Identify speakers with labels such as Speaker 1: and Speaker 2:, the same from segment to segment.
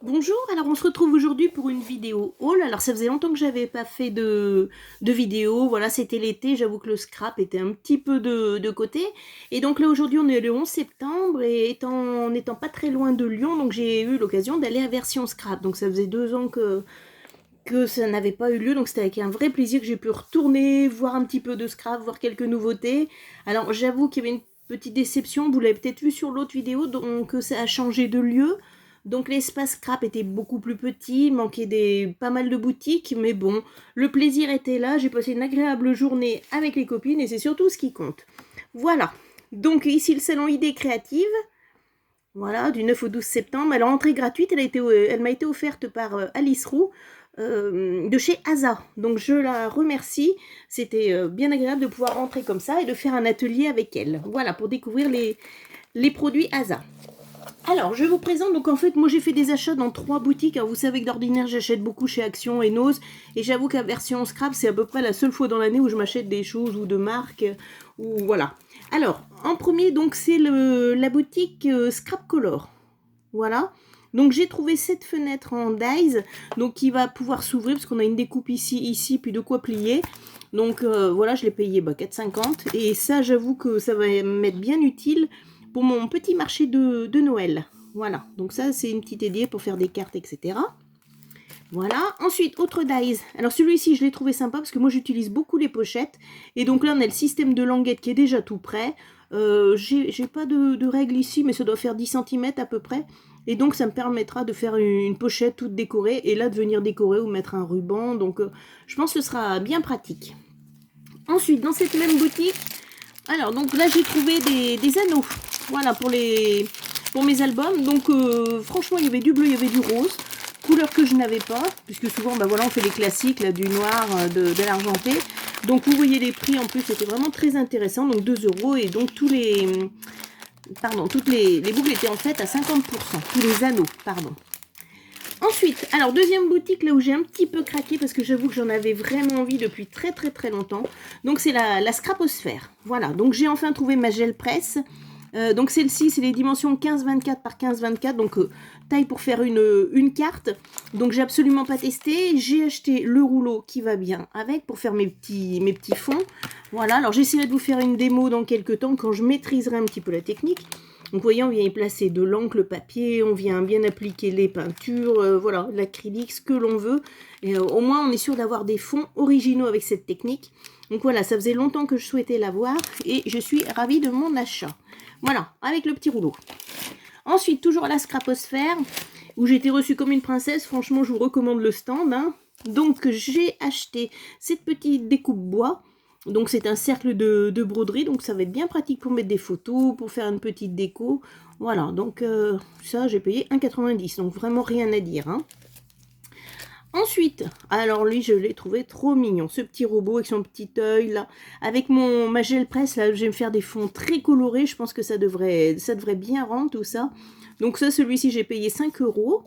Speaker 1: Bonjour, alors on se retrouve aujourd'hui pour une vidéo haul. Alors ça faisait longtemps que j'avais pas fait de vidéo, voilà, c'était l'été, j'avoue que le scrap était un petit peu de côté. Et donc là aujourd'hui on est le 11 septembre et n'étant pas très loin de Lyon, donc j'ai eu l'occasion d'aller à Version Scrap. Donc ça faisait 2 ans que ça n'avait pas eu lieu, donc c'était avec un vrai plaisir que j'ai pu retourner, voir un petit peu de scrap, voir quelques nouveautés. Alors j'avoue qu'il y avait une petite déception, vous l'avez peut-être vu sur l'autre vidéo, donc ça a changé de lieu. Donc l'espace scrap était beaucoup plus petit, il manquait pas mal de boutiques, mais bon, le plaisir était là, j'ai passé une agréable journée avec les copines et c'est surtout ce qui compte. Voilà, donc ici le salon Idées Créatives, voilà, du 9 au 12 septembre. Alors entrée gratuite, elle m'a été offerte par Alice Roux de chez Asa. Donc je la remercie, c'était bien agréable de pouvoir rentrer comme ça et de faire un atelier avec elle. Voilà, pour découvrir les produits Asa. Alors, je vous présente, donc en fait, moi j'ai fait des achats dans 3 boutiques. Alors, vous savez que d'ordinaire, j'achète beaucoup chez Action et Nose. Et j'avoue qu'à Version Scrap, c'est à peu près la seule fois dans l'année où je m'achète des choses ou de marques. Ou voilà. Alors, en premier, donc, c'est la boutique Scrap Color. Voilà. Donc, j'ai trouvé cette fenêtre en dies, donc qui va pouvoir s'ouvrir parce qu'on a une découpe ici, puis de quoi plier. Donc, voilà, je l'ai payé 4,50 €. Et ça, j'avoue que ça va m'être bien utile pour mon petit marché de Noël. Voilà, donc ça c'est une petite idée pour faire des cartes, etc. Voilà, ensuite autre dies. Alors celui-ci je l'ai trouvé sympa parce que moi j'utilise beaucoup les pochettes. Et donc là on a le système de languette qui est déjà tout prêt. J'ai pas de règle ici, mais ça doit faire 10 cm à peu près. Et donc ça me permettra de faire une pochette toute décorée et là de venir décorer ou mettre un ruban. Donc je pense que ce sera bien pratique. Ensuite, dans cette même boutique, alors donc là j'ai trouvé des anneaux. Voilà pour mes albums. Donc franchement il y avait du bleu, il y avait du rose. Couleur que je n'avais pas, puisque souvent bah voilà, on fait les classiques là, du noir, de l'argenté. Donc vous voyez les prix en plus, c'était vraiment très intéressant. Donc 2 € et donc toutes les boucles étaient en fait à 50%. Tous les anneaux, pardon. Ensuite, alors deuxième boutique là où j'ai un petit peu craqué parce que j'avoue que j'en avais vraiment envie depuis très longtemps. Donc c'est la Scraposphère. Voilà, donc j'ai enfin trouvé ma gel presse. Donc celle-ci, c'est les dimensions 15-24 par 15-24, donc taille pour faire une carte. Donc j'ai absolument pas testé. J'ai acheté le rouleau qui va bien avec pour faire mes petits fonds. Voilà, alors j'essaierai de vous faire une démo dans quelques temps quand je maîtriserai un petit peu la technique. Donc vous voyez, on vient y placer de l'encre, le papier, on vient bien appliquer les peintures, voilà, l'acrylique, ce que l'on veut. Et au moins, on est sûr d'avoir des fonds originaux avec cette technique. Donc voilà, ça faisait longtemps que je souhaitais l'avoir et je suis ravie de mon achat. Voilà, avec le petit rouleau. Ensuite, toujours à la Scraposphère, où j'ai été reçue comme une princesse. Franchement, je vous recommande le stand. Hein. Donc, j'ai acheté cette petite découpe bois. Donc, c'est un cercle de broderie. Donc, ça va être bien pratique pour mettre des photos, pour faire une petite déco. Voilà, donc ça, j'ai payé 1,90 €. Donc, vraiment rien à dire. Hein. Ensuite, alors lui, je l'ai trouvé trop mignon. Ce petit robot avec son petit œil, là. Avec ma gel presse, là, je vais me faire des fonds très colorés. Je pense que ça devrait bien rendre, tout ça. Donc ça, celui-ci, j'ai payé 5 €.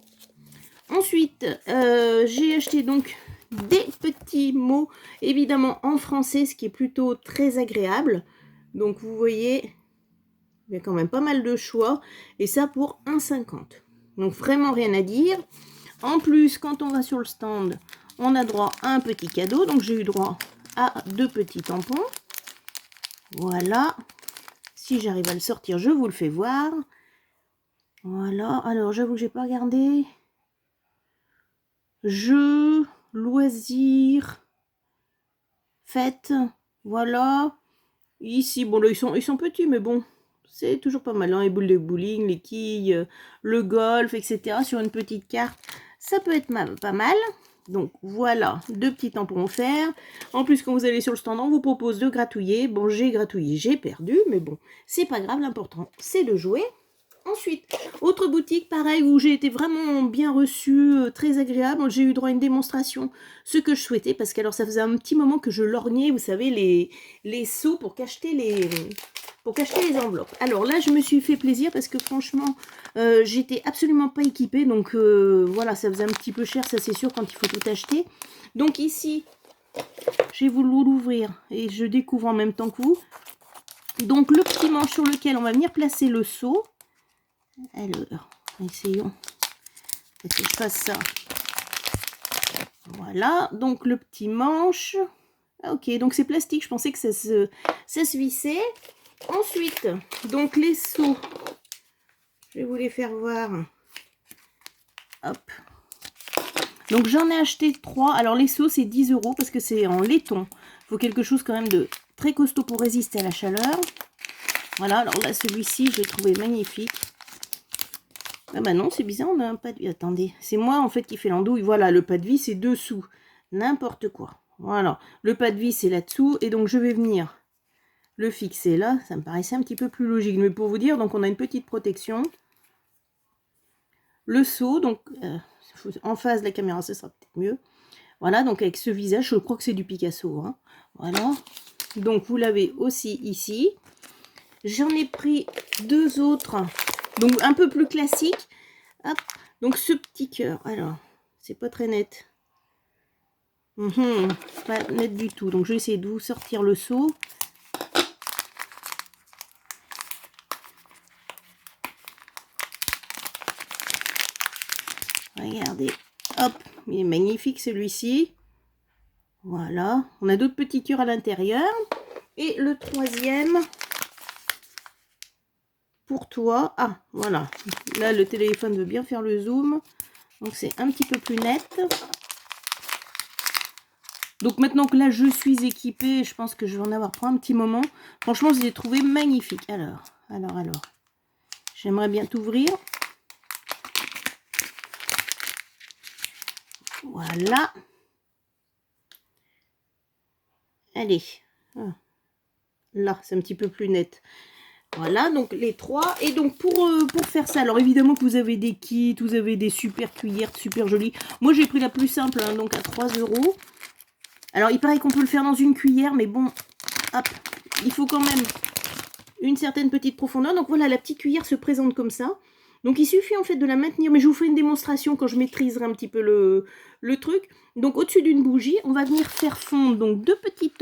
Speaker 1: Ensuite, j'ai acheté donc des petits mots, évidemment en français, ce qui est plutôt très agréable. Donc vous voyez, il y a quand même pas mal de choix. Et ça pour 1,50 €. Donc vraiment rien à dire. En plus, quand on va sur le stand, on a droit à un petit cadeau. Donc j'ai eu droit à 2 petits tampons. Voilà. Si j'arrive à le sortir, je vous le fais voir. Voilà. Alors j'avoue que j'ai pas regardé. Jeux, loisirs, fêtes. Voilà. Ici, bon là ils sont petits, mais bon, c'est toujours pas mal. Hein, les boules de bowling, les quilles, le golf, etc. Sur une petite carte, ça peut être pas mal. Donc voilà, 2 petits tampons offerts. En plus, quand vous allez sur le stand, on vous propose de gratouiller. Bon, j'ai gratouillé, j'ai perdu, mais bon, c'est pas grave, l'important, c'est de jouer. Ensuite, autre boutique, pareil, où j'ai été vraiment bien reçue, très agréable. J'ai eu droit à une démonstration, ce que je souhaitais, parce que alors ça faisait un petit moment que je lorgnais, vous savez, les seaux pour cacheter les enveloppes. Alors là, je me suis fait plaisir parce que franchement, j'étais absolument pas équipée. Donc voilà, ça faisait un petit peu cher, ça c'est sûr, quand il faut tout acheter. Donc ici, j'ai voulu l'ouvrir et je découvre en même temps que vous. Donc le petit manche sur lequel on va venir placer le seau. Alors, essayons que je fasse ça. Voilà, donc le petit manche. Ah, ok, donc c'est plastique, je pensais que ça se vissait. Ensuite, donc les seaux. Je vais vous les faire voir. Hop. Donc j'en ai acheté 3. Alors les seaux c'est 10 € parce que c'est en laiton. Il faut quelque chose quand même de très costaud pour résister à la chaleur. Voilà, alors là celui-ci je l'ai trouvé magnifique. Ah bah non, c'est bizarre, on a un pas de vie. Attendez, c'est moi en fait qui fais l'andouille. Voilà, le pas de vie c'est dessous. N'importe quoi. Voilà, le pas de vie c'est là-dessous. Et donc je vais venir le fixer là. Ça me paraissait un petit peu plus logique. Mais pour vous dire, donc on a une petite protection. Le seau, donc en face de la caméra, ce sera peut-être mieux. Voilà, donc avec ce visage, je crois que c'est du Picasso. Hein. Voilà. Donc vous l'avez aussi ici. J'en ai pris 2 autres. Donc un peu plus classiques. Hop. Donc ce petit cœur. Alors, c'est pas très net. Pas net du tout. Donc je vais essayer de vous sortir le seau. Regardez, hop, il est magnifique celui-ci. Voilà, on a d'autres petits cœurs à l'intérieur. Et le troisième, pour toi. Ah, voilà, là le téléphone veut bien faire le zoom. Donc c'est un petit peu plus net. Donc maintenant que là je suis équipée, je pense que je vais en avoir pour un petit moment. Franchement, je les ai trouvés magnifiques. Alors. J'aimerais bien t'ouvrir. Voilà. Allez. Là, c'est un petit peu plus net. Voilà, donc les 3. Et donc pour faire ça, alors évidemment que vous avez des kits, vous avez des super cuillères super jolies. Moi j'ai pris la plus simple, hein, donc à 3 €. Alors il paraît qu'on peut le faire dans une cuillère, mais bon, hop, il faut quand même une certaine petite profondeur. Donc voilà, la petite cuillère se présente comme ça. Donc il suffit en fait de la maintenir, mais je vous fais une démonstration quand je maîtriserai un petit peu le truc. Donc au-dessus d'une bougie, on va venir faire fondre donc deux petites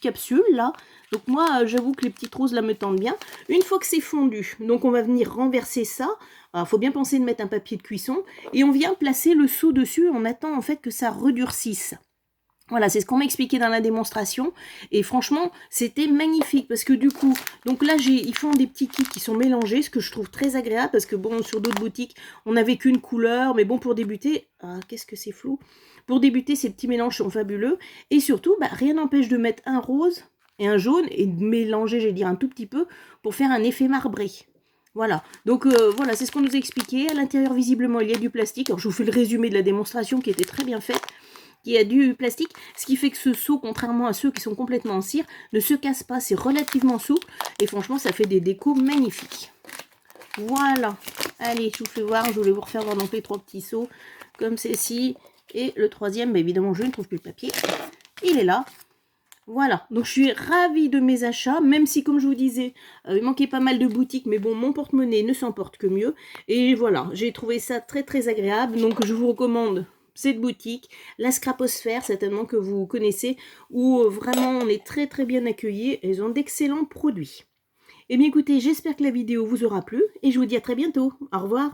Speaker 1: capsules là. Donc moi j'avoue que les petites roses là me tentent bien. Une fois que c'est fondu, donc on va venir renverser ça. Il faut bien penser de mettre un papier de cuisson. Et on vient placer le seau dessus. On attend en fait que ça redurcisse. Voilà, c'est ce qu'on m'a expliqué dans la démonstration. Et franchement, c'était magnifique. Parce que du coup, donc là, ils font des petits kits qui sont mélangés. Ce que je trouve très agréable. Parce que bon, sur d'autres boutiques, on n'avait qu'une couleur. Mais bon, pour débuter... Ah, qu'est-ce que c'est flou. Pour débuter, ces petits mélanges sont fabuleux. Et surtout, bah, rien n'empêche de mettre un rose et un jaune. Et de mélanger, j'allais dire, un tout petit peu. Pour faire un effet marbré. Voilà, donc voilà, c'est ce qu'on nous a expliqué. À l'intérieur, visiblement, il y a du plastique. Alors, je vous fais le résumé de la démonstration qui était très bien faite. Il y a du plastique, ce qui fait que ce seau, contrairement à ceux qui sont complètement en cire, ne se casse pas, c'est relativement souple, et franchement ça fait des décos magnifiques. Voilà, allez, je vous fais voir, je voulais vous refaire voir donc les 3 petits seaux, comme ceci, et le troisième, bah, évidemment je ne trouve plus le papier, il est là. Voilà, donc je suis ravie de mes achats, même si comme je vous disais, il manquait pas mal de boutiques, mais bon, mon porte-monnaie ne s'en porte que mieux, et voilà, j'ai trouvé ça très très agréable, donc je vous recommande cette boutique, la Scraposphère, certainement que vous connaissez, où vraiment on est très très bien accueillis. Elles ont d'excellents produits. Et bien écoutez, j'espère que la vidéo vous aura plu et je vous dis à très bientôt. Au revoir.